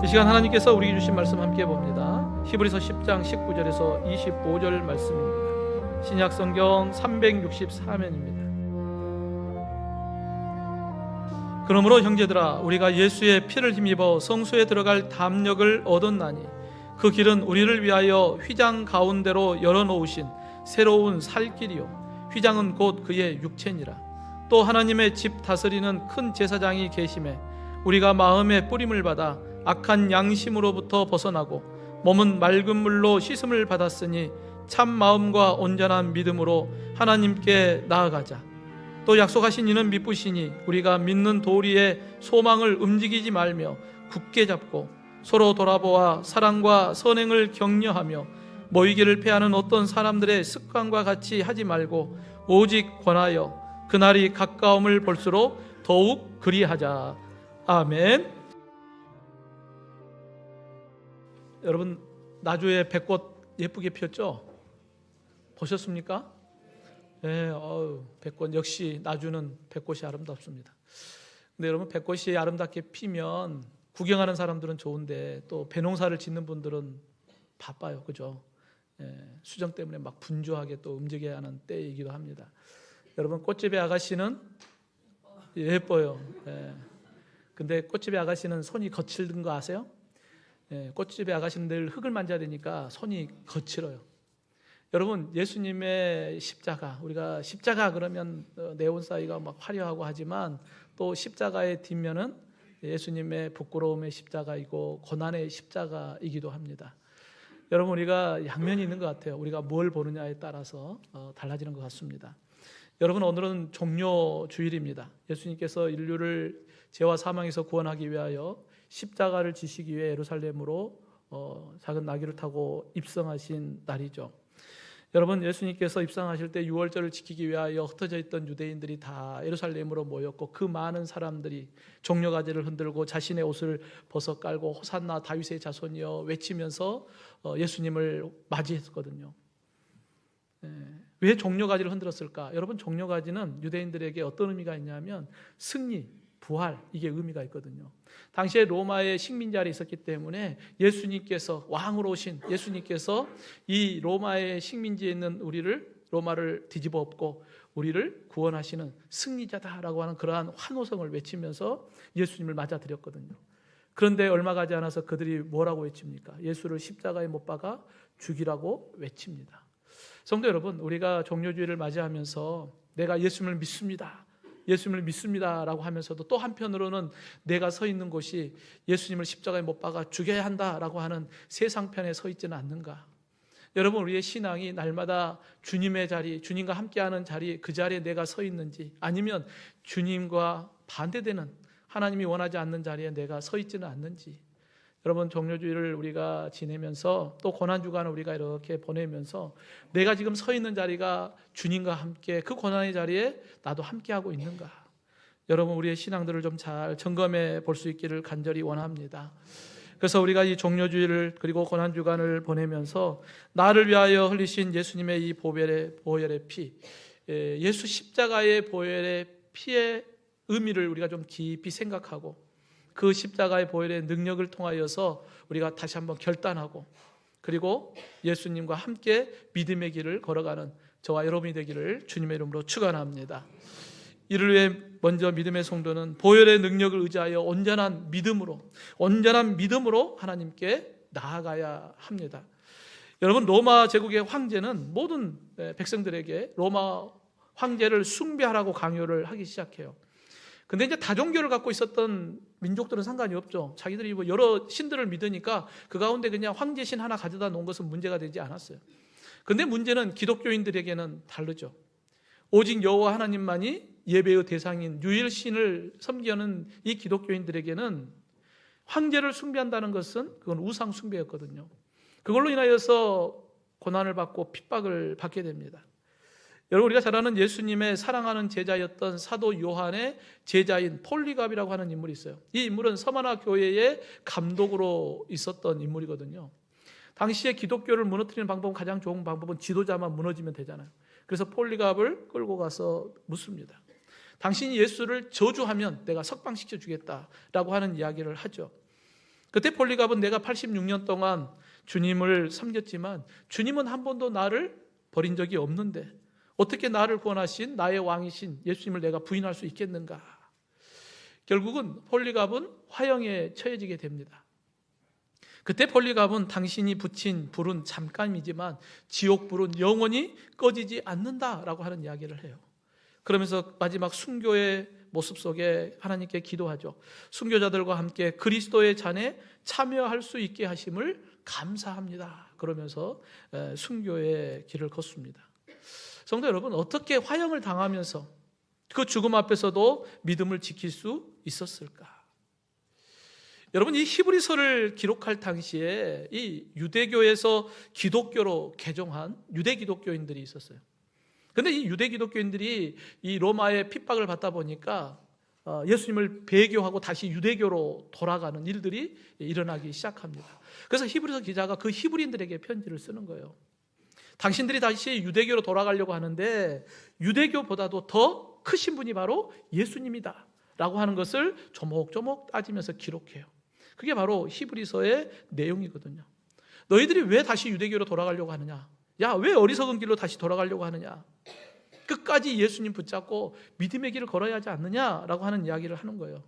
이 시간 하나님께서 우리에게 주신 말씀 함께 봅니다. 히브리서 10장 19절에서 25절 말씀입니다. 신약 성경 364면입니다. 그러므로 형제들아, 우리가 예수의 피를 힘입어 성소에 들어갈 담력을 얻었나니 그 길은 우리를 위하여 휘장 가운데로 열어놓으신 새로운 살 길이요, 휘장은 곧 그의 육체니라. 또 하나님의 집 다스리는 큰 제사장이 계심에 우리가 마음의 뿌림을 받아 악한 양심으로부터 벗어나고 몸은 맑은 물로 씻음을 받았으니 참 마음과 온전한 믿음으로 하나님께 나아가자. 또 약속하신 이는 미쁘시니 우리가 믿는 도리에 소망을 움직이지 말며 굳게 잡고 서로 돌아보아 사랑과 선행을 격려하며 모이기를 패하는 어떤 사람들의 습관과 같이 하지 말고 오직 권하여 그날이 가까움을 볼수록 더욱 그리하자. 아멘. 여러분, 나주에 백꽃 예쁘게 피었죠? 보셨습니까? 네, 백꽃, 역시 나주는 백꽃이 아름답습니다. 근데 여러분, 백꽃이 아름답게 피면 구경하는 사람들은 좋은데 또 배농사를 짓는 분들은 바빠요, 그죠? 수정 때문에 막 분주하게 또 움직여야 하는 때이기도 합니다. 여러분, 꽃집의 아가씨는 예뻐요. 근데 꽃집의 아가씨는 손이 거칠은 거 아세요? 꽃집의 아가씨는 늘 흙을 만져야 되니까 손이 거칠어요. 여러분, 예수님의 십자가, 우리가 십자가 그러면 네온사이가 막 화려하고 하지만 또 십자가의 뒷면은 예수님의 부끄러움의 십자가이고 고난의 십자가이기도 합니다. 여러분, 우리가 양면이 있는 것 같아요. 우리가 뭘 보느냐에 따라서 달라지는 것 같습니다. 여러분, 오늘은 종려 주일입니다. 예수님께서 인류를 죄와 사망에서 구원하기 위하여 십자가를 지시기 위해 예루살렘으로 작은 나귀를 타고 입성하신 날이죠. 여러분, 예수님께서 입성하실 때 유월절을 지키기 위하여 흩어져 있던 유대인들이 다 예루살렘으로 모였고 그 많은 사람들이 종려가지를 흔들고 자신의 옷을 벗어 깔고 호산나 다윗의 자손이여 외치면서 예수님을 맞이했거든요. 왜 종려가지를 흔들었을까? 여러분, 종려가지는 유대인들에게 어떤 의미가 있냐면 승리, 부활, 이게 의미가 있거든요. 당시에 로마의 식민지 아래 있었기 때문에 예수님께서, 왕으로 오신 예수님께서 이 로마의 식민지에 있는 우리를, 로마를 뒤집어 엎고 우리를 구원하시는 승리자다라고 하는 그러한 환호성을 외치면서 예수님을 맞아들였거든요. 그런데 얼마 가지 않아서 그들이 뭐라고 외칩니까? 예수를 십자가에 못 박아 죽이라고 외칩니다. 성도 여러분, 우리가 종려주의를 맞이하면서 내가 예수님을 믿습니다, 예수님을 믿습니다라고 하면서도 또 한편으로는 내가 서 있는 곳이 예수님을 십자가에 못 박아 죽여야 한다라고 하는 세상편에 서 있지는 않는가? 여러분, 우리의 신앙이 날마다 주님의 자리, 주님과 함께하는 자리, 그 자리에 내가 서 있는지, 아니면 주님과 반대되는 하나님이 원하지 않는 자리에 내가 서 있지는 않는지. 여러분, 종려주의를 우리가 지내면서 또 고난주간을 우리가 이렇게 보내면서 내가 지금 서 있는 자리가 주님과 함께 그 고난의 자리에 나도 함께하고 있는가? 여러분, 우리의 신앙들을 좀 잘 점검해 볼 수 있기를 간절히 원합니다. 그래서 우리가 이 종려주의를 그리고 고난주간을 보내면서 나를 위하여 흘리신 예수님의 이 보혈의 피, 예수 십자가의 보혈의 피의 의미를 우리가 좀 깊이 생각하고 그 십자가의 보혈의 능력을 통하여서 우리가 다시 한번 결단하고 그리고 예수님과 함께 믿음의 길을 걸어가는 저와 여러분이 되기를 주님의 이름으로 축원합니다. 이를 위해 먼저 믿음의 성도는 보혈의 능력을 의지하여 온전한 믿음으로 하나님께 나아가야 합니다. 여러분, 로마 제국의 황제는 모든 백성들에게 로마 황제를 숭배하라고 강요를 하기 시작해요. 근데 이제 다종교를 갖고 있었던 민족들은 상관이 없죠. 자기들이 뭐 여러 신들을 믿으니까 그 가운데 그냥 황제신 하나 가져다 놓은 것은 문제가 되지 않았어요. 근데 문제는 기독교인들에게는 다르죠. 오직 여호와 하나님만이 예배의 대상인 유일신을 섬기는 이 기독교인들에게는 황제를 숭배한다는 것은 그건 우상 숭배였거든요. 그걸로 인하여서 고난을 받고 핍박을 받게 됩니다. 여러분, 우리가 잘 아는 예수님의 사랑하는 제자였던 사도 요한의 제자인 폴리갑이라고 하는 인물이 있어요. 이 인물은 서머나 교회의 감독으로 있었던 인물이거든요. 당시에 기독교를 무너뜨리는 방법은, 가장 좋은 방법은 지도자만 무너지면 되잖아요. 그래서 폴리갑을 끌고 가서 묻습니다. 당신이 예수를 저주하면 내가 석방시켜 주겠다라고 하는 이야기를 하죠. 그때 폴리갑은 내가 86년 동안 주님을 섬겼지만 주님은 한 번도 나를 버린 적이 없는데 어떻게 나를 구원하신 나의 왕이신 예수님을 내가 부인할 수 있겠는가? 결국은 폴리갑은 화형에 처해지게 됩니다. 그때 폴리갑은 당신이 붙인 불은 잠깐이지만 지옥불은 영원히 꺼지지 않는다라고 하는 이야기를 해요. 그러면서 마지막 순교의 모습 속에 하나님께 기도하죠. 순교자들과 함께 그리스도의 잔에 참여할 수 있게 하심을 감사합니다. 그러면서 순교의 길을 걷습니다. 성도 여러분, 어떻게 화형을 당하면서 그 죽음 앞에서도 믿음을 지킬 수 있었을까? 여러분, 이 히브리서를 기록할 당시에 이 유대교에서 기독교로 개종한 유대 기독교인들이 있었어요. 그런데 이 유대 기독교인들이 이 로마의 핍박을 받다 보니까 예수님을 배교하고 다시 유대교로 돌아가는 일들이 일어나기 시작합니다. 그래서 히브리서 기자가 그 히브리인들에게 편지를 쓰는 거예요. 당신들이 다시 유대교로 돌아가려고 하는데 유대교보다도 더 크신 분이 바로 예수님이다 라고 하는 것을 조목조목 따지면서 기록해요. 그게 바로 히브리서의 내용이거든요. 너희들이 왜 다시 유대교로 돌아가려고 하느냐? 야, 왜 어리석은 길로 다시 돌아가려고 하느냐? 끝까지 예수님 붙잡고 믿음의 길을 걸어야 하지 않느냐라고 하는 이야기를 하는 거예요.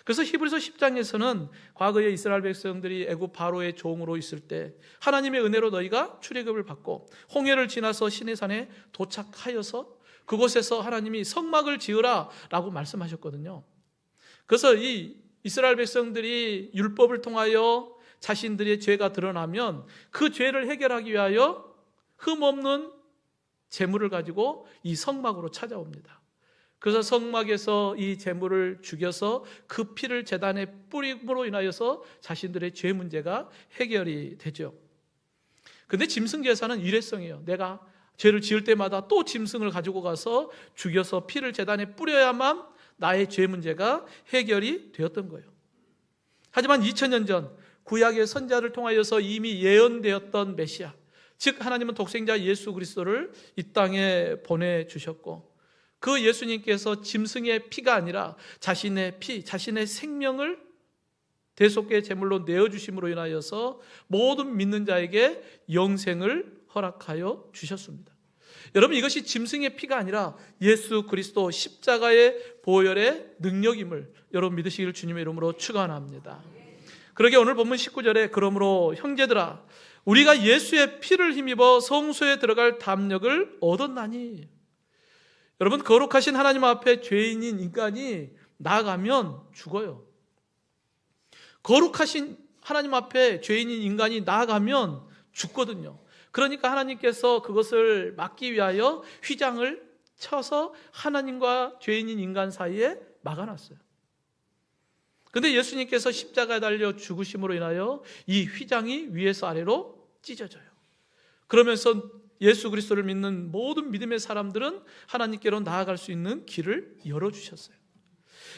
그래서 히브리서 10장에서는 과거에 이스라엘 백성들이 애굽 바로의 종으로 있을 때 하나님의 은혜로 너희가 출애굽을 받고 홍해를 지나서 시내산에 도착하여서 그곳에서 하나님이 성막을 지으라 라고 말씀하셨거든요. 그래서 이 이스라엘 백성들이 율법을 통하여 자신들의 죄가 드러나면 그 죄를 해결하기 위하여 흠없는 제물을 가지고 이 성막으로 찾아옵니다. 그래서 성막에서 이 제물을 죽여서 그 피를 제단에 뿌림으로 인하여서 자신들의 죄 문제가 해결이 되죠. 근데 짐승제사는 일회성이에요. 내가 죄를 지을 때마다 또 짐승을 가지고 가서 죽여서 피를 제단에 뿌려야만 나의 죄 문제가 해결이 되었던 거예요. 하지만 2000년 전 구약의 선지자를 통하여서 이미 예언되었던 메시아, 즉 하나님은 독생자 예수 그리스도를 이 땅에 보내주셨고 그 예수님께서 짐승의 피가 아니라 자신의 피, 자신의 생명을 대속의 제물로 내어주심으로 인하여서 모든 믿는 자에게 영생을 허락하여 주셨습니다. 여러분, 이것이 짐승의 피가 아니라 예수 그리스도 십자가의 보혈의 능력임을 여러분 믿으시기를 주님의 이름으로 축원합니다. 그러게 오늘 본문 19절에 그러므로 형제들아 우리가 예수의 피를 힘입어 성소에 들어갈 담력을 얻었나니. 여러분, 거룩하신 하나님 앞에 죄인인 인간이 나아가면 죽어요. 거룩하신 하나님 앞에 죄인인 인간이 나아가면 죽거든요. 그러니까 하나님께서 그것을 막기 위하여 휘장을 쳐서 하나님과 죄인인 인간 사이에 막아놨어요. 그런데 예수님께서 십자가에 달려 죽으심으로 인하여 이 휘장이 위에서 아래로 찢어져요. 그러면서 예수 그리스도를 믿는 모든 믿음의 사람들은 하나님께로 나아갈 수 있는 길을 열어주셨어요.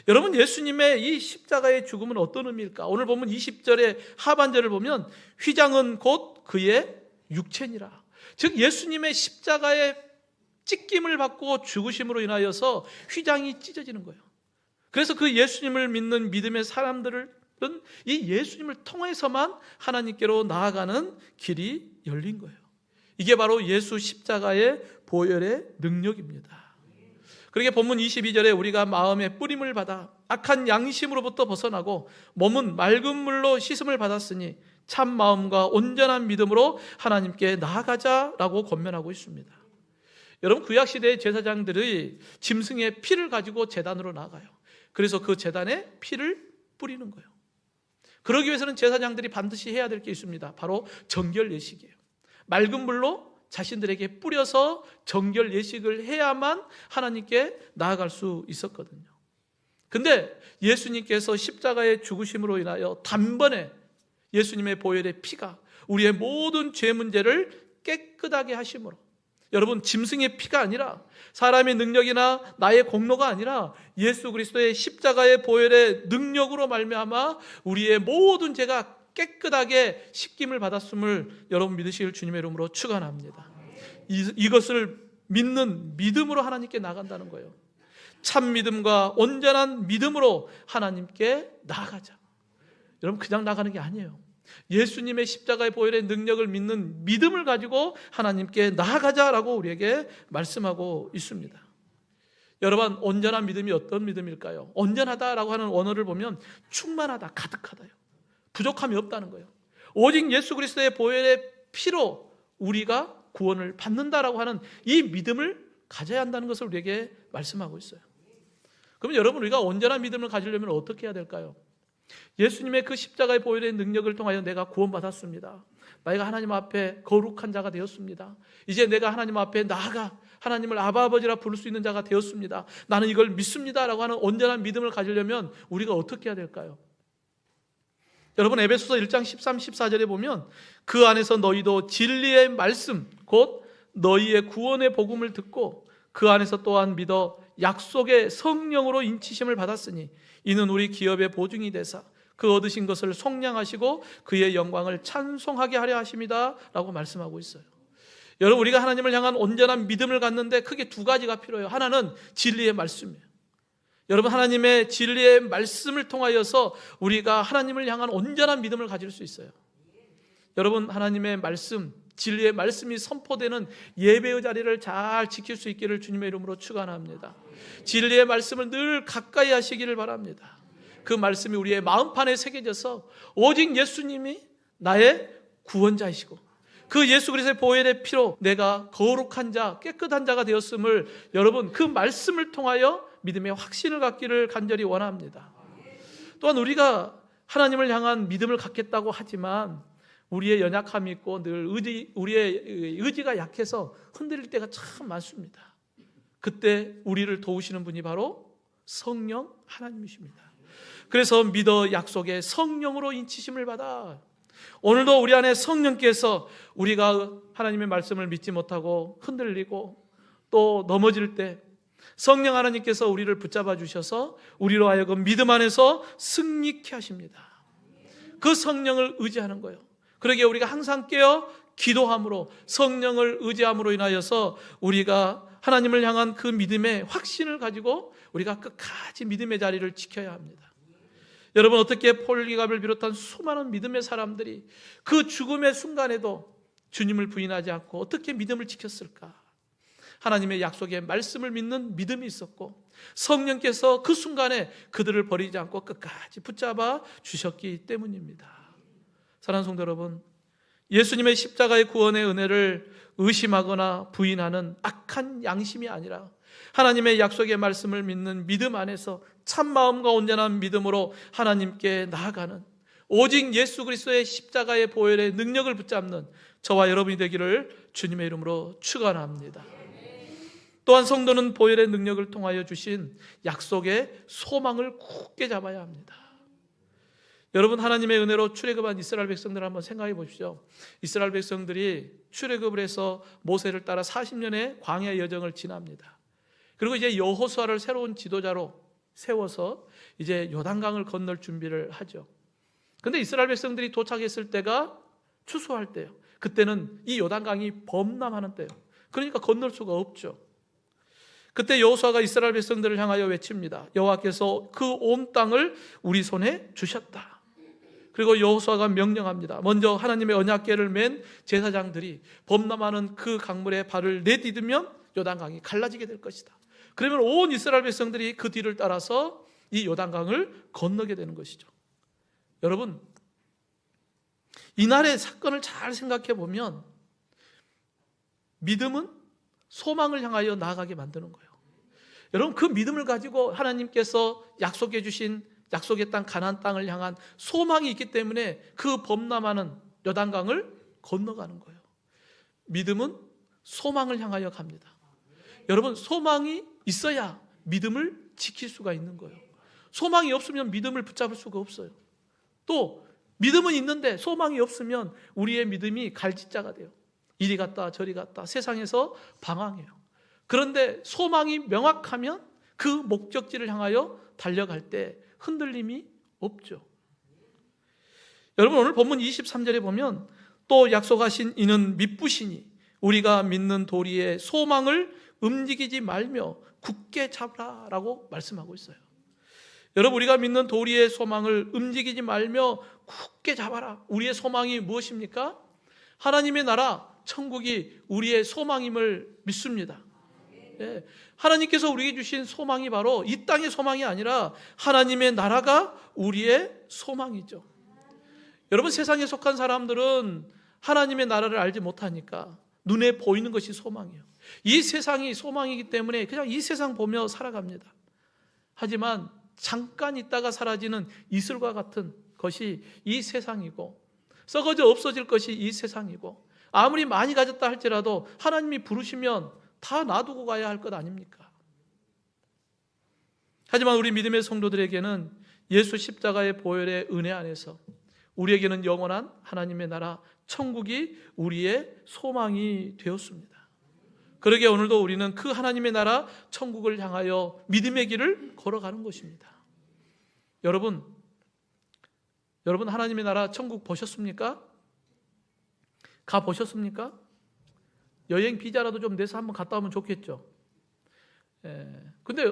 여러분, 예수님의 이 십자가의 죽음은 어떤 의미일까? 오늘 보면 20절의 하반절을 보면 휘장은 곧 그의 육체니라. 즉 예수님의 십자가의 찢김을 받고 죽으심으로 인하여서 휘장이 찢어지는 거예요. 그래서 그 예수님을 믿는 믿음의 사람들은 이 예수님을 통해서만 하나님께로 나아가는 길이 열린 거예요. 이게 바로 예수 십자가의 보혈의 능력입니다. 그러게 본문 22절에 우리가 마음의 뿌림을 받아 악한 양심으로부터 벗어나고 몸은 맑은 물로 씻음을 받았으니 참 마음과 온전한 믿음으로 하나님께 나아가자라고 권면하고 있습니다. 여러분, 구약시대의 제사장들이 짐승의 피를 가지고 제단으로 나가요. 그래서 그 제단에 피를 뿌리는 거예요. 그러기 위해서는 제사장들이 반드시 해야 될 게 있습니다. 바로 정결 예식이에요. 맑은 물로 자신들에게 뿌려서 정결 예식을 해야만 하나님께 나아갈 수 있었거든요. 근데 예수님께서 십자가의 죽으심으로 인하여 단번에 예수님의 보혈의 피가 우리의 모든 죄 문제를 깨끗하게 하심으로, 여러분, 짐승의 피가 아니라 사람의 능력이나 나의 공로가 아니라 예수 그리스도의 십자가의 보혈의 능력으로 말미암아 우리의 모든 죄가 깨끗하게 씻김을 받았음을 여러분 믿으실 주님의 이름으로 축원합니다. 이것을 믿는 믿음으로 하나님께 나간다는 거예요. 참 믿음과 온전한 믿음으로 하나님께 나아가자. 여러분 그냥 나가는 게 아니에요. 예수님의 십자가의 보혈의 능력을 믿는 믿음을 가지고 하나님께 나아가자라고 우리에게 말씀하고 있습니다. 여러분, 온전한 믿음이 어떤 믿음일까요? 온전하다라고 하는 원어를 보면 충만하다, 가득하다요. 부족함이 없다는 거예요. 오직 예수 그리스도의 보혈의 피로 우리가 구원을 받는다라고 하는 이 믿음을 가져야 한다는 것을 우리에게 말씀하고 있어요. 그러면 여러분, 우리가 온전한 믿음을 가지려면 어떻게 해야 될까요? 예수님의 그 십자가의 보혈의 능력을 통하여 내가 구원받았습니다. 내가 하나님 앞에 거룩한 자가 되었습니다. 이제 내가 하나님 앞에 나아가 하나님을 아바 아버지라 부를 수 있는 자가 되었습니다. 나는 이걸 믿습니다 라고 하는 온전한 믿음을 가지려면 우리가 어떻게 해야 될까요? 여러분, 에베소서 1장 13, 14절에 보면 그 안에서 너희도 진리의 말씀 곧 너희의 구원의 복음을 듣고 그 안에서 또한 믿어 약속의 성령으로 인치심을 받았으니 이는 우리 기업의 보증이 되사 그 얻으신 것을 속량하시고 그의 영광을 찬송하게 하려 하심이다 라고 말씀하고 있어요. 여러분, 우리가 하나님을 향한 온전한 믿음을 갖는데 크게 두 가지가 필요해요. 하나는 진리의 말씀이에요. 여러분, 하나님의 진리의 말씀을 통하여서 우리가 하나님을 향한 온전한 믿음을 가질 수 있어요. 여러분, 하나님의 말씀, 진리의 말씀이 선포되는 예배의 자리를 잘 지킬 수 있기를 주님의 이름으로 축원합니다. 진리의 말씀을 늘 가까이 하시기를 바랍니다. 그 말씀이 우리의 마음판에 새겨져서 오직 예수님이 나의 구원자이시고 그 예수 그리스도의 보혈의 피로 내가 거룩한 자, 깨끗한 자가 되었음을 여러분 그 말씀을 통하여 믿음의 확신을 갖기를 간절히 원합니다. 또한 우리가 하나님을 향한 믿음을 갖겠다고 하지만 우리의 연약함이 있고 늘 우리의 의지가 약해서 흔들릴 때가 참 많습니다. 그때 우리를 도우시는 분이 바로 성령 하나님이십니다. 그래서 믿어 약속의 성령으로 인치심을 받아. 오늘도 우리 안에 성령께서 우리가 하나님의 말씀을 믿지 못하고 흔들리고 또 넘어질 때 성령 하나님께서 우리를 붙잡아 주셔서 우리로 하여금 믿음 안에서 승리케 하십니다. 그 성령을 의지하는 거예요. 그러기에 우리가 항상 깨어 기도함으로 성령을 의지함으로 인하여서 우리가 하나님을 향한 그 믿음의 확신을 가지고 우리가 끝까지 믿음의 자리를 지켜야 합니다. 여러분, 어떻게 폴리갑을 비롯한 수많은 믿음의 사람들이 그 죽음의 순간에도 주님을 부인하지 않고 어떻게 믿음을 지켰을까? 하나님의 약속의 말씀을 믿는 믿음이 있었고 성령께서 그 순간에 그들을 버리지 않고 끝까지 붙잡아 주셨기 때문입니다. 사랑하는 성도 여러분, 예수님의 십자가의 구원의 은혜를 의심하거나 부인하는 악한 양심이 아니라 하나님의 약속의 말씀을 믿는 믿음 안에서 참 마음과 온전한 믿음으로 하나님께 나아가는 오직 예수 그리스도의 십자가의 보혈의 능력을 붙잡는 저와 여러분이 되기를 주님의 이름으로 축원합니다. 또한 성도는 보혈의 능력을 통하여 주신 약속의 소망을 굳게 잡아야 합니다. 여러분, 하나님의 은혜로 출애굽한 이스라엘 백성들을 한번 생각해 보십시오. 이스라엘 백성들이 출애굽을 해서 모세를 따라 40년의 광야 여정을 지납니다. 그리고 이제 여호수아를 새로운 지도자로 세워서 이제 요단강을 건널 준비를 하죠. 그런데 이스라엘 백성들이 도착했을 때가 추수할 때예요. 그때는 이 요단강이 범람하는 때예요. 그러니까 건널 수가 없죠. 그때 여호수아가 이스라엘 백성들을 향하여 외칩니다. 여호와께서 그 온 땅을 우리 손에 주셨다. 그리고 여호수아가 명령합니다. 먼저 하나님의 언약궤를 맨 제사장들이 범람하는 그 강물에 발을 내디디면 요단강이 갈라지게 될 것이다. 그러면 온 이스라엘 백성들이 그 뒤를 따라서 이 요단강을 건너게 되는 것이죠. 여러분, 이날의 사건을 잘 생각해 보면 믿음은 소망을 향하여 나아가게 만드는 거예요. 여러분, 그 믿음을 가지고 하나님께서 약속해 주신 약속의 땅 가나안 땅을 향한 소망이 있기 때문에 그 범람하는 요단강을 건너가는 거예요. 믿음은 소망을 향하여 갑니다. 여러분, 소망이 있어야 믿음을 지킬 수가 있는 거예요. 소망이 없으면 믿음을 붙잡을 수가 없어요. 또 믿음은 있는데 소망이 없으면 우리의 믿음이 갈짓자가 돼요. 이리 갔다 저리 갔다 세상에서 방황해요. 그런데 소망이 명확하면 그 목적지를 향하여 달려갈 때 흔들림이 없죠. 여러분, 오늘 본문 23절에 보면 또 약속하신 이는 미쁘시니 우리가 믿는 도리의 소망을 움직이지 말며 굳게 잡으라 라고 말씀하고 있어요. 여러분, 우리가 믿는 도리의 소망을 움직이지 말며 굳게 잡아라. 우리의 소망이 무엇입니까? 하나님의 나라, 천국이 우리의 소망임을 믿습니다. 예, 하나님께서 우리에게 주신 소망이 바로 이 땅의 소망이 아니라 하나님의 나라가 우리의 소망이죠. 여러분, 세상에 속한 사람들은 하나님의 나라를 알지 못하니까 눈에 보이는 것이 소망이에요. 이 세상이 소망이기 때문에 그냥 이 세상 보며 살아갑니다. 하지만 잠깐 있다가 사라지는 이슬과 같은 것이 이 세상이고, 썩어져 없어질 것이 이 세상이고, 아무리 많이 가졌다 할지라도 하나님이 부르시면 다 놔두고 가야 할 것 아닙니까? 하지만 우리 믿음의 성도들에게는 예수 십자가의 보혈의 은혜 안에서 우리에게는 영원한 하나님의 나라 천국이 우리의 소망이 되었습니다. 그러기에 오늘도 우리는 그 하나님의 나라 천국을 향하여 믿음의 길을 걸어가는 것입니다. 여러분 하나님의 나라 천국 보셨습니까? 가보셨습니까? 여행 비자라도 좀 내서 한번 갔다 오면 좋겠죠. 근데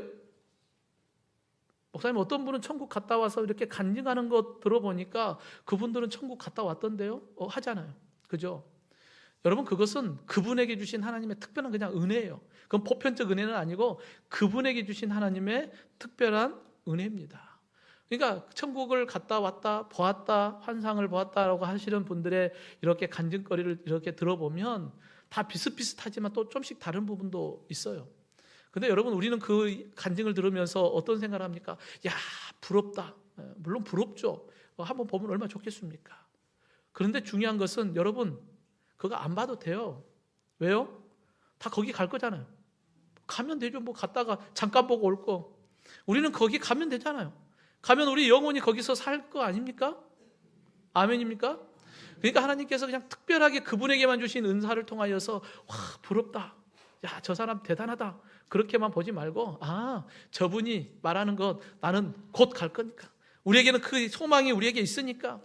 목사님, 어떤 분은 천국 갔다 와서 이렇게 간증하는 것 들어보니까 그분들은 천국 갔다 왔던데요? 하잖아요. 그죠? 여러분, 그것은 그분에게 주신 하나님의 특별한 그냥 은혜예요. 그건 보편적 은혜는 아니고 그분에게 주신 하나님의 특별한 은혜입니다. 그러니까 천국을 갔다 왔다, 보았다, 환상을 보았다라고 하시는 분들의 이렇게 간증거리를 이렇게 들어보면 다 비슷비슷하지만 또 좀씩 다른 부분도 있어요. 근데 여러분, 우리는 그 간증을 들으면서 어떤 생각을 합니까? 야, 부럽다. 물론 부럽죠. 한번 보면 얼마나 좋겠습니까? 그런데 중요한 것은 여러분, 그거 안 봐도 돼요. 왜요? 다 거기 갈 거잖아요. 가면 되죠. 뭐 갔다가 잠깐 보고 올 거. 우리는 거기 가면 되잖아요. 가면 우리 영원히 거기서 살 거 아닙니까? 아멘입니까? 그러니까 하나님께서 그냥 특별하게 그분에게만 주신 은사를 통하여서 와, 부럽다. 야, 저 사람 대단하다. 그렇게만 보지 말고, 저분이 말하는 것 나는 곧 갈 거니까, 우리에게는 그 소망이 우리에게 있으니까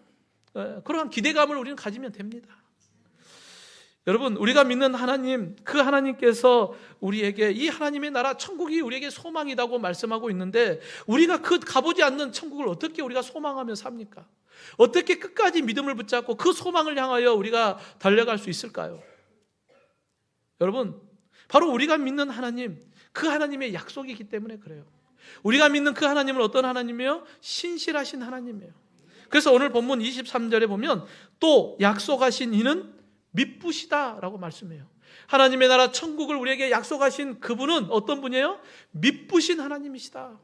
그러한 기대감을 우리는 가지면 됩니다. 여러분, 우리가 믿는 하나님, 그 하나님께서 우리에게 이 하나님의 나라 천국이 우리에게 소망이라고 말씀하고 있는데, 우리가 그 가보지 않는 천국을 어떻게 우리가 소망하며 삽니까? 어떻게 끝까지 믿음을 붙잡고 그 소망을 향하여 우리가 달려갈 수 있을까요? 여러분, 바로 우리가 믿는 하나님, 그 하나님의 약속이기 때문에 그래요. 우리가 믿는 그 하나님은 어떤 하나님이에요? 신실하신 하나님이에요. 그래서 오늘 본문 23절에 보면 또 약속하신 이는 미쁘시다라고 말씀해요. 하나님의 나라 천국을 우리에게 약속하신 그분은 어떤 분이에요? 미쁘신 하나님이시다.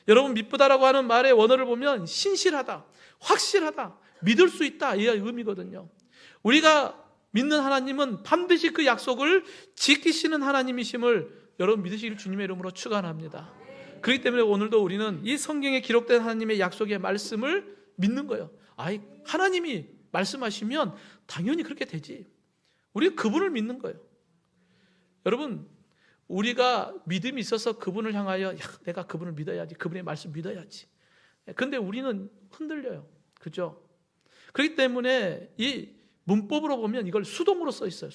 여러분, 미쁘다라고 하는 말의 원어를 보면 신실하다, 확실하다, 믿을 수 있다, 이 의미거든요. 우리가 믿는 하나님은 반드시 그 약속을 지키시는 하나님이심을 여러분 믿으시길 주님의 이름으로 축원합니다. 그렇기 때문에 오늘도 우리는 이 성경에 기록된 하나님의 약속의 말씀을 믿는 거예요. 하나님이 말씀하시면 당연히 그렇게 되지. 우리는 그분을 믿는 거예요. 여러분, 우리가 믿음이 있어서 그분을 향하여 내가 그분을 믿어야지, 그분의 말씀 믿어야지. 근데 우리는 흔들려요. 그죠? 그렇기 때문에 이 문법으로 보면 이걸 수동으로 써 있어요.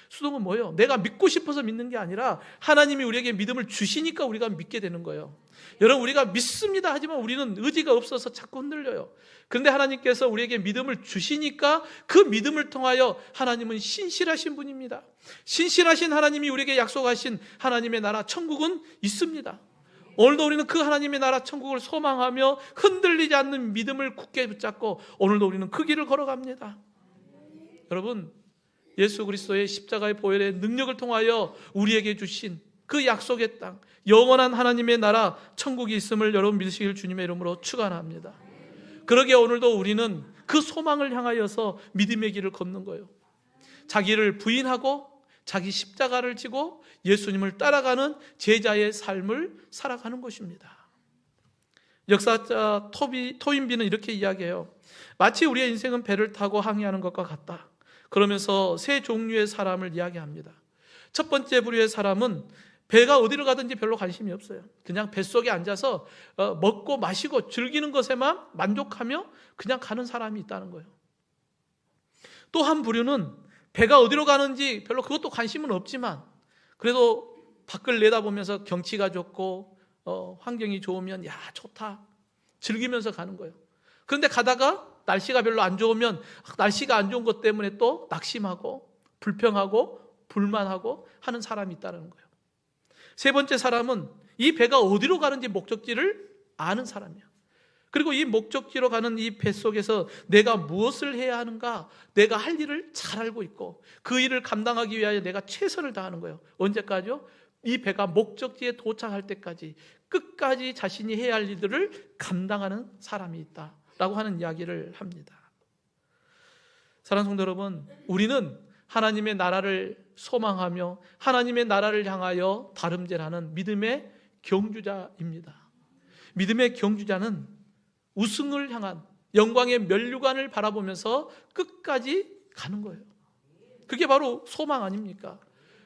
수동은 뭐예요? 내가 믿고 싶어서 믿는 게 아니라 하나님이 우리에게 믿음을 주시니까 우리가 믿게 되는 거예요. 여러분, 우리가 믿습니다 하지만 우리는 의지가 없어서 자꾸 흔들려요. 그런데 하나님께서 우리에게 믿음을 주시니까 그 믿음을 통하여 하나님은 신실하신 분입니다. 신실하신 하나님이 우리에게 약속하신 하나님의 나라 천국은 있습니다. 오늘도 우리는 그 하나님의 나라 천국을 소망하며 흔들리지 않는 믿음을 굳게 붙잡고 오늘도 우리는 그 길을 걸어갑니다. 여러분, 예수 그리스도의 십자가의 보혈의 능력을 통하여 우리에게 주신 그 약속의 땅, 영원한 하나님의 나라 천국이 있음을 여러분 믿으시길 주님의 이름으로 축원합니다. 그러기에 오늘도 우리는 그 소망을 향하여서 믿음의 길을 걷는 거예요. 자기를 부인하고 자기 십자가를 지고 예수님을 따라가는 제자의 삶을 살아가는 것입니다. 역사자 토인비는 이렇게 이야기해요. 마치 우리의 인생은 배를 타고 항해하는 것과 같다. 그러면서 세 종류의 사람을 이야기합니다. 첫 번째 부류의 사람은 배가 어디로 가든지 별로 관심이 없어요. 그냥 뱃속에 앉아서 먹고 마시고 즐기는 것에만 만족하며 그냥 가는 사람이 있다는 거예요. 또 한 부류는 배가 어디로 가는지 별로 그것도 관심은 없지만 그래도 밖을 내다보면서 경치가 좋고 환경이 좋으면 야 좋다 즐기면서 가는 거예요. 그런데 가다가 날씨가 별로 안 좋으면 날씨가 안 좋은 것 때문에 또 낙심하고 불평하고 불만하고 하는 사람이 있다는 거예요. 세 번째 사람은 이 배가 어디로 가는지 목적지를 아는 사람이에요. 그리고 이 목적지로 가는 이 배 속에서 내가 무엇을 해야 하는가, 내가 할 일을 잘 알고 있고 그 일을 감당하기 위하여 내가 최선을 다하는 거예요. 언제까지요? 이 배가 목적지에 도착할 때까지 끝까지 자신이 해야 할 일들을 감당하는 사람이 있다라고 하는 이야기를 합니다. 사랑하는 성도 여러분, 우리는 하나님의 나라를 소망하며 하나님의 나라를 향하여 다름질하는 믿음의 경주자입니다. 믿음의 경주자는 우승을 향한 영광의 면류관을 바라보면서 끝까지 가는 거예요. 그게 바로 소망 아닙니까?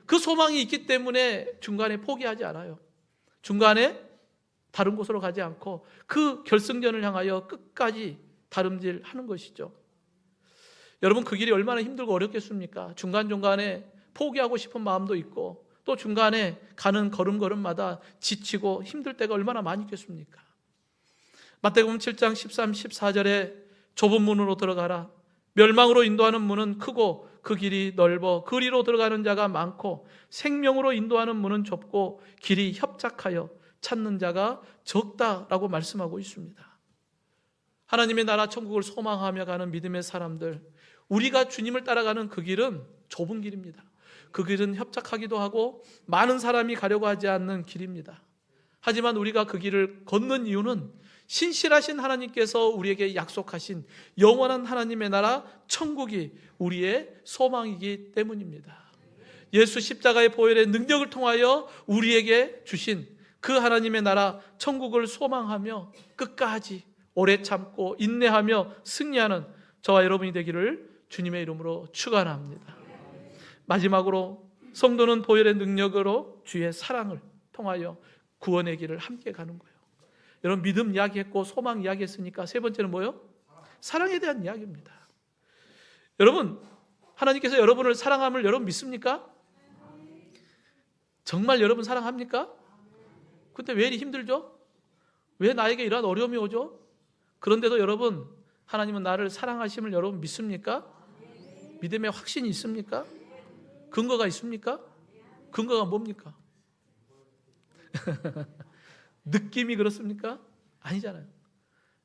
그 소망이 있기 때문에 중간에 포기하지 않아요. 중간에 다른 곳으로 가지 않고 그 결승전을 향하여 끝까지 다름질하는 것이죠. 여러분, 그 길이 얼마나 힘들고 어렵겠습니까? 중간중간에 포기하고 싶은 마음도 있고 또 중간에 가는 걸음걸음마다 지치고 힘들 때가 얼마나 많이 있겠습니까? 마태복음 7장 13, 14절에 좁은 문으로 들어가라. 멸망으로 인도하는 문은 크고 그 길이 넓어 그리로 들어가는 자가 많고 생명으로 인도하는 문은 좁고 길이 협착하여 찾는 자가 적다라고 말씀하고 있습니다. 하나님의 나라 천국을 소망하며 가는 믿음의 사람들, 우리가 주님을 따라가는 그 길은 좁은 길입니다. 그 길은 협착하기도 하고 많은 사람이 가려고 하지 않는 길입니다. 하지만 우리가 그 길을 걷는 이유는 신실하신 하나님께서 우리에게 약속하신 영원한 하나님의 나라 천국이 우리의 소망이기 때문입니다. 예수 십자가의 보혈의 능력을 통하여 우리에게 주신 그 하나님의 나라 천국을 소망하며 끝까지 오래 참고 인내하며 승리하는 저와 여러분이 되기를 주님의 이름으로 축원합니다. 마지막으로 성도는 보혈의 능력으로 주의 사랑을 통하여 구원의 길을 함께 가는 거예요. 여러분, 믿음 이야기했고 소망 이야기했으니까 세 번째는 뭐예요? 사랑에 대한 이야기입니다. 여러분, 하나님께서 여러분을 사랑함을 여러분 믿습니까? 정말 여러분 사랑합니까? 근데 왜 이리 힘들죠? 왜 나에게 이러한 어려움이 오죠? 그런데도 여러분, 하나님은 나를 사랑하심을 여러분 믿습니까? 믿음의 확신이 있습니까? 근거가 있습니까? 근거가 뭡니까? 느낌이 그렇습니까? 아니잖아요.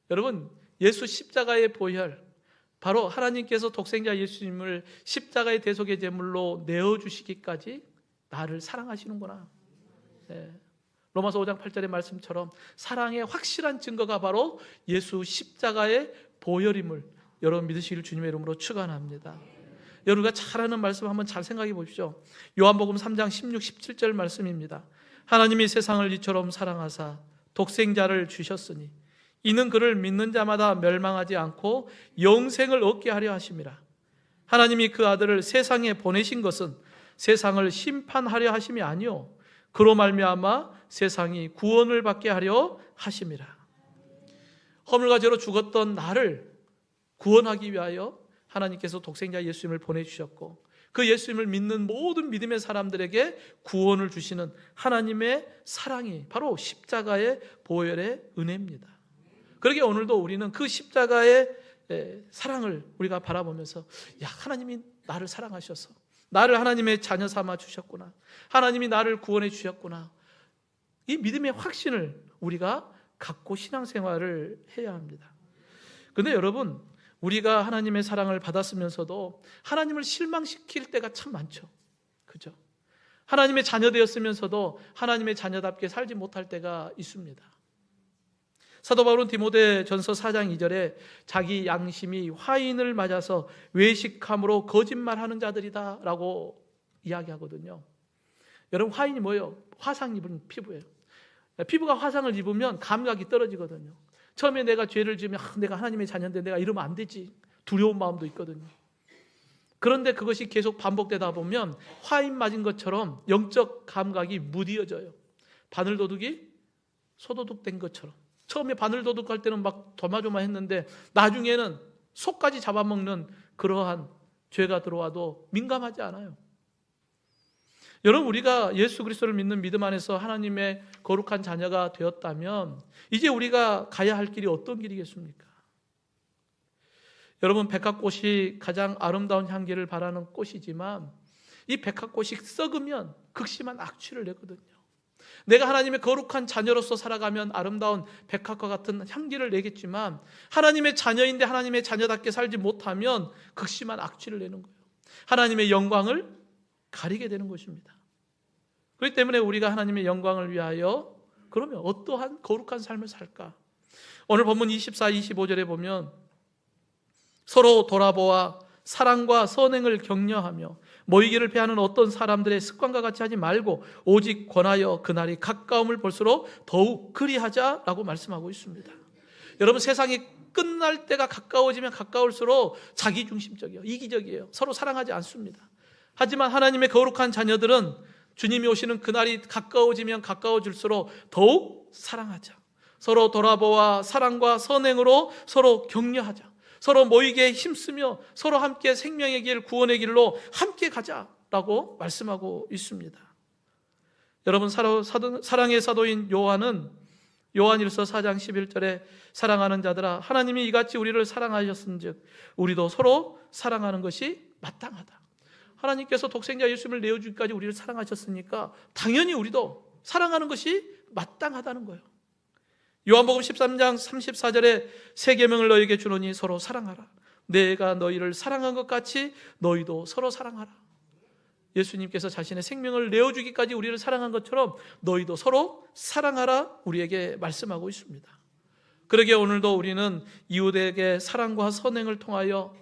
여러분, 예수 십자가의 보혈, 바로 하나님께서 독생자 예수님을 십자가의 대속의 제물로 내어주시기까지 나를 사랑하시는구나. 네. 로마서 5장 8절의 말씀처럼 사랑의 확실한 증거가 바로 예수 십자가의 보혈임을 여러분 믿으시기를 주님의 이름으로 축원합니다. 여러분가 잘 아는 말씀 한번 잘 생각해 보십시오. 요한복음 3장 16, 17절 말씀입니다. 하나님이 세상을 이처럼 사랑하사 독생자를 주셨으니 이는 그를 믿는 자마다 멸망하지 않고 영생을 얻게 하려 하심이라. 하나님이 그 아들을 세상에 보내신 것은 세상을 심판하려 하심이 아니요 그로 말미암아 세상이 구원을 받게 하려 하심이라. 허물과 죄로 죽었던 나를 구원하기 위하여 하나님께서 독생자 예수님을 보내주셨고 그 예수님을 믿는 모든 믿음의 사람들에게 구원을 주시는 하나님의 사랑이 바로 십자가의 보혈의 은혜입니다. 그러기에 오늘도 우리는 그 십자가의 사랑을 우리가 바라보면서 야, 하나님이 나를 사랑하셔서 나를 하나님의 자녀 삼아 주셨구나. 하나님이 나를 구원해 주셨구나. 이 믿음의 확신을 우리가 갖고 신앙생활을 해야 합니다. 그런데 여러분, 우리가 하나님의 사랑을 받았으면서도 하나님을 실망시킬 때가 참 많죠. 그죠? 하나님의 자녀 되었으면서도 하나님의 자녀답게 살지 못할 때가 있습니다. 사도 바울은 디모데전서 4장 2절에 자기 양심이 화인을 맞아서 외식함으로 거짓말하는 자들이다 라고 이야기하거든요. 여러분, 화인이 뭐예요? 화상 입은 피부예요. 피부가 화상을 입으면 감각이 떨어지거든요. 처음에 내가 죄를 지으면 내가 하나님의 자녀인데 내가 이러면 안 되지, 두려운 마음도 있거든요. 그런데 그것이 계속 반복되다 보면 화인 맞은 것처럼 영적 감각이 무디어져요. 바늘도둑이 소도둑된 것처럼. 처음에 바늘도둑할 때는 막 조마조마했는데 나중에는 속까지 잡아먹는 그러한 죄가 들어와도 민감하지 않아요. 여러분, 우리가 예수 그리스도를 믿는 믿음 안에서 하나님의 거룩한 자녀가 되었다면 이제 우리가 가야 할 길이 어떤 길이겠습니까? 여러분, 백합꽃이 가장 아름다운 향기를 바라는 꽃이지만 이 백합꽃이 썩으면 극심한 악취를 내거든요. 내가 하나님의 거룩한 자녀로서 살아가면 아름다운 백합과 같은 향기를 내겠지만 하나님의 자녀인데 하나님의 자녀답게 살지 못하면 극심한 악취를 내는 거예요. 하나님의 영광을 가리게 되는 것입니다. 그렇기 때문에 우리가 하나님의 영광을 위하여 그러면 어떠한 거룩한 삶을 살까? 오늘 본문 24, 25절에 보면 서로 돌아보아 사랑과 선행을 격려하며 모이기를 패하는 어떤 사람들의 습관과 같이 하지 말고 오직 권하여 그날이 가까움을 볼수록 더욱 그리하자라고 말씀하고 있습니다. 여러분, 세상이 끝날 때가 가까워지면 가까울수록 자기중심적이에요. 이기적이에요. 서로 사랑하지 않습니다. 하지만 하나님의 거룩한 자녀들은 주님이 오시는 그날이 가까워지면 가까워질수록 더욱 사랑하자. 서로 돌아보아 사랑과 선행으로 서로 격려하자. 서로 모이게 힘쓰며 서로 함께 생명의 길, 구원의 길로 함께 가자라고 말씀하고 있습니다. 여러분, 사랑의 사도인 요한은 요한일서 4장 11절에 사랑하는 자들아 하나님이 이같이 우리를 사랑하셨은즉 우리도 서로 사랑하는 것이 마땅하다. 하나님께서 독생자 예수님을 내어주기까지 우리를 사랑하셨으니까 당연히 우리도 사랑하는 것이 마땅하다는 거예요. 요한복음 13장 34절에 새 계명을 너희에게 주노니 서로 사랑하라. 내가 너희를 사랑한 것 같이 너희도 서로 사랑하라. 예수님께서 자신의 생명을 내어주기까지 우리를 사랑한 것처럼 너희도 서로 사랑하라 우리에게 말씀하고 있습니다. 그러기에 오늘도 우리는 이웃에게 사랑과 선행을 통하여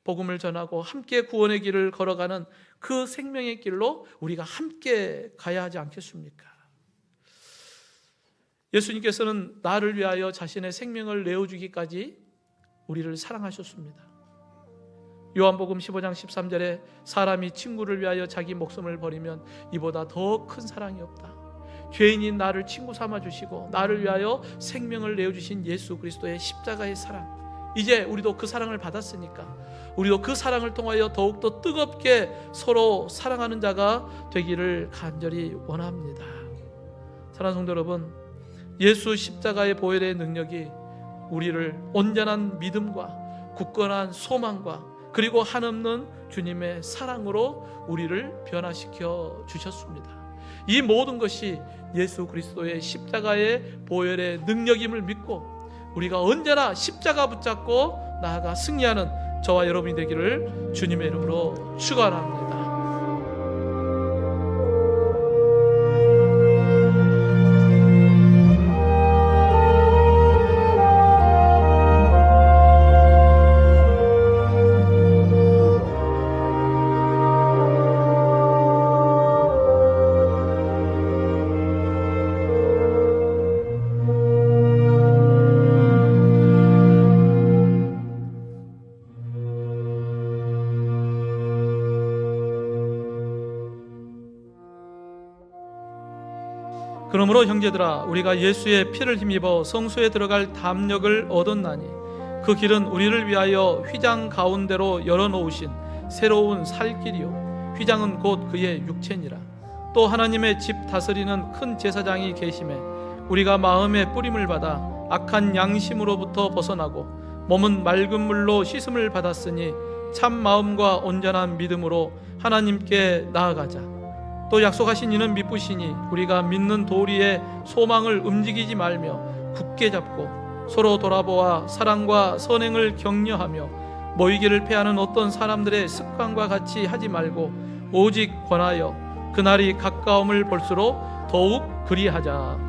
복음을 전하고 함께 구원의 길을 걸어가는 그 생명의 길로 우리가 함께 가야 하지 않겠습니까? 예수님께서는 나를 위하여 자신의 생명을 내어주기까지 우리를 사랑하셨습니다. 요한복음 15장 13절에 사람이 친구를 위하여 자기 목숨을 버리면 이보다 더 큰 사랑이 없다. 죄인인 나를 친구 삼아주시고 나를 위하여 생명을 내어주신 예수 그리스도의 십자가의 사랑, 이제 우리도 그 사랑을 받았으니까 우리도 그 사랑을 통하여 더욱더 뜨겁게 서로 사랑하는 자가 되기를 간절히 원합니다. 사랑하는 성도 여러분, 예수 십자가의 보혈의 능력이 우리를 온전한 믿음과 굳건한 소망과 그리고 한없는 주님의 사랑으로 우리를 변화시켜 주셨습니다. 이 모든 것이 예수 그리스도의 십자가의 보혈의 능력임을 믿고 우리가 언제나 십자가 붙잡고 나아가 승리하는 저와 여러분이 되기를 주님의 이름으로 축원합니다. 그러므로 형제들아 우리가 예수의 피를 힘입어 성소에 들어갈 담력을 얻었나니 그 길은 우리를 위하여 휘장 가운데로 열어놓으신 새로운 살 길이요 휘장은 곧 그의 육체니라. 또 하나님의 집 다스리는 큰 제사장이 계심에 우리가 마음의 뿌림을 받아 악한 양심으로부터 벗어나고 몸은 맑은 물로 씻음을 받았으니 참 마음과 온전한 믿음으로 하나님께 나아가자. 또 약속하신 이는 미쁘시니 우리가 믿는 도리의 소망을 움직이지 말며 굳게 잡고 서로 돌아보아 사랑과 선행을 격려하며 모이기를 패하는 어떤 사람들의 습관과 같이 하지 말고 오직 권하여 그날이 가까움을 볼수록 더욱 그리하자.